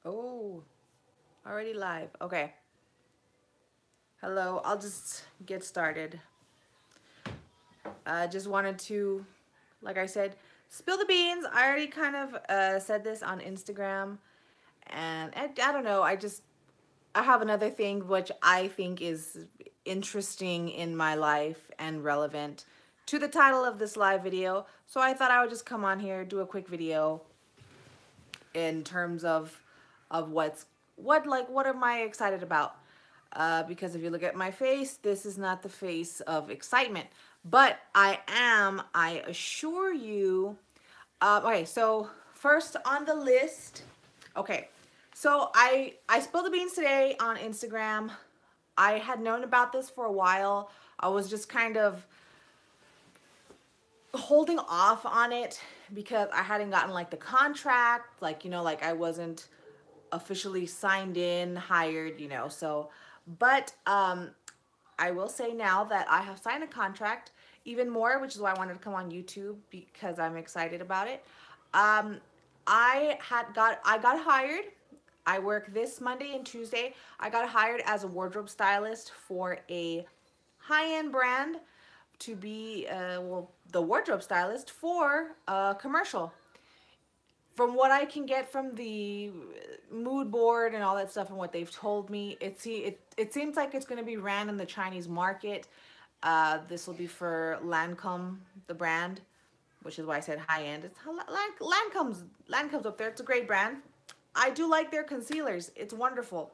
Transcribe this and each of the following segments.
Oh, already live. Okay. Hello. I'll just get started. Just wanted to, like I said, spill the beans. I already kind of said this on Instagram, and I don't know. I have another thing which I think is interesting in my life and relevant to the title of this live video. So I thought I would just come on here, do a quick video in terms of what am I excited about? Because if you look at my face, this is not the face of excitement, but I assure you. Okay, so first on the list, okay, so I spilled the beans today on Instagram. I had known about this for a while. I was just kind of holding off on it because I hadn't gotten like the contract, like, like I wasn't officially signed in, hired, so, but I will say now that I have signed a contract even more, which is why I wanted to come on YouTube because I'm excited about it. Um, I got hired. I work this Monday and Tuesday. I got hired as a wardrobe stylist for a high-end brand to be the wardrobe stylist for a commercial. From what I can get from the mood board and all that stuff and what they've told me, it seems like it's going to be ran in the Chinese market. This will be for Lancome, the brand, which is why I said high end. It's Lancome's up there. It's a great brand. I do like their concealers. It's wonderful.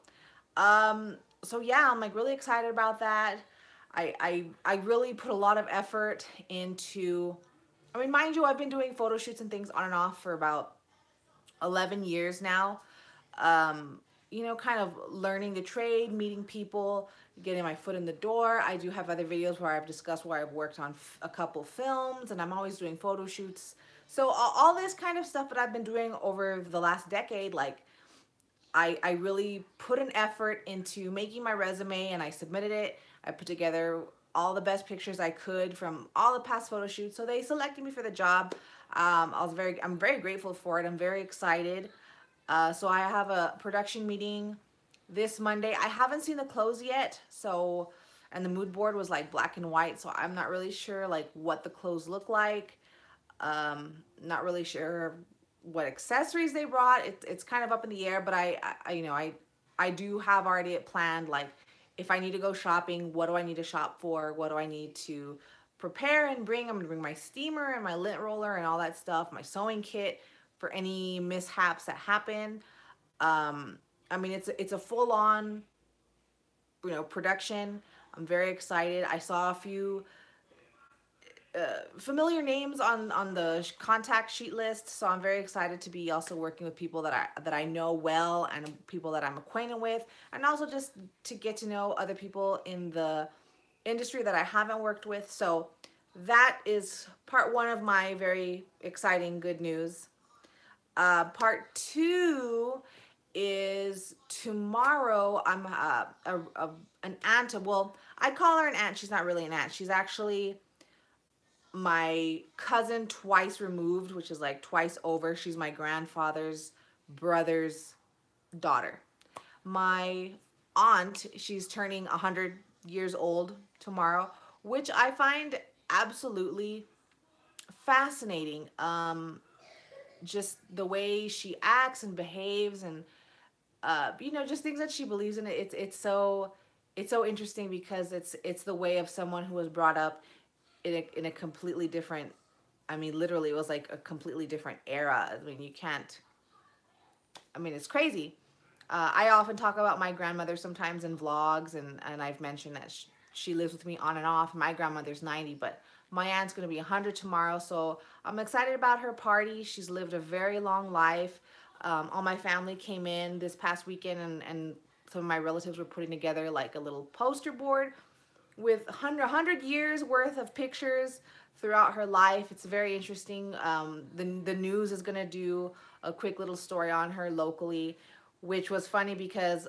So yeah, I'm like really excited about that. I really put a lot of effort into. I mean, mind you, I've been doing photo shoots and things on and off for about 11 years now. Um, kind of learning the trade, meeting people, getting my foot in the door. I do have other videos where I've discussed where I've worked on a couple films, and I'm always doing photo shoots. So all this kind of stuff that I've been doing over the last decade, like I really put an effort into making my resume and I submitted it. I put together all the best pictures I could from all the past photo shoots. So they selected me for the job. I'm very grateful for it. I'm very excited. So I have a production meeting this Monday. I haven't seen the clothes yet. So, and the mood board was like black and white. So I'm not really sure like what the clothes look like. Not really sure what accessories they brought. It's kind of up in the air, but I do have already it planned. Like if I need to go shopping, what do I need to shop for? What do I need to prepare and bring? I'm gonna bring my steamer and my lint roller and all that stuff, my sewing kit for any mishaps that happen. I mean, it's a full on, production. I'm very excited. I saw a few familiar names on the contact sheet list, so I'm very excited to be also working with people that I know well and people that I'm acquainted with, and also just to get to know other people in the industry that I haven't worked with. So that is part one of my very exciting good news. Part two is tomorrow. I'm an aunt. Well, I call her an aunt. She's not really an aunt. She's actually my cousin twice removed, which is like twice over. She's my grandfather's brother's daughter. My aunt, she's turning 100 years old tomorrow, which I find absolutely fascinating. Just the way she acts and behaves, and just things that she believes in. It's so interesting because it's the way of someone who was brought up in a completely different. I mean, literally, it was like a completely different era. I mean, you can't. I mean, it's crazy. I often talk about my grandmother sometimes in vlogs, and I've mentioned that she lives with me on and off. My grandmother's 90, but my aunt's going to be 100 tomorrow, so I'm excited about her party. She's lived a very long life. All my family came in this past weekend, and some of my relatives were putting together like a little poster board with 100 years worth of pictures throughout her life. It's very interesting. The news is going to do a quick little story on her locally, which was funny because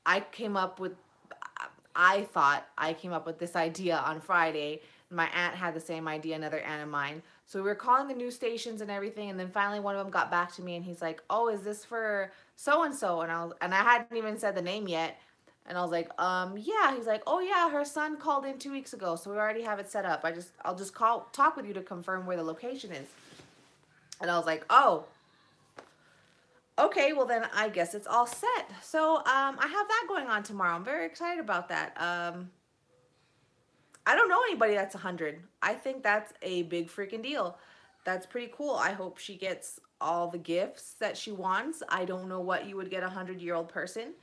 I came up with, I thought I came up with this idea on Friday. My aunt had the same idea, another aunt of mine. So we were calling the news stations and everything, and then finally one of them got back to me, and he's like, "Oh, is this for so and so?" And I hadn't even said the name yet, and I was like, yeah." He's like, "Oh yeah, her son called in 2 weeks ago, so we already have it set up. I'll just talk with you to confirm where the location is." And I was like, "Oh, okay, well then I guess it's all set." So I have that going on tomorrow. I'm very excited about that. I don't know anybody that's 100. I think that's a big freaking deal. That's pretty cool. I hope she gets all the gifts that she wants. I don't know what you would get a 100-year-old person.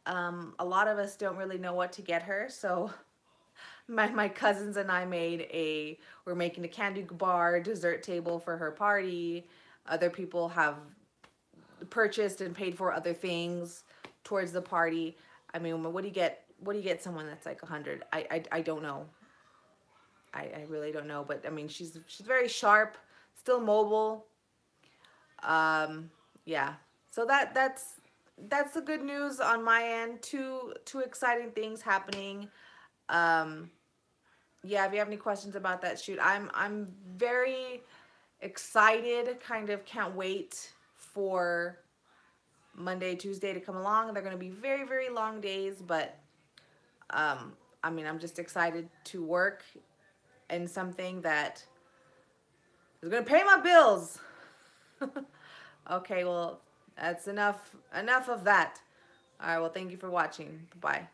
A lot of us don't really know what to get her. So my cousins and I we're making a candy bar dessert table for her party. Other people have purchased and paid for other things towards the party. I mean, what do you get someone that's like 100? I don't know. I really don't know, but I mean, she's very sharp, still mobile. Yeah. So that's the good news on my end. Two exciting things happening. Um, yeah. If you have any questions about that shoot, I'm very excited. Kind of can't wait for Monday, Tuesday to come along. They're going to be very, very long days, but I mean, I'm just excited to work in something that is going to pay my bills. Okay, well, that's enough of that. All right, well, thank you for watching. Bye-bye.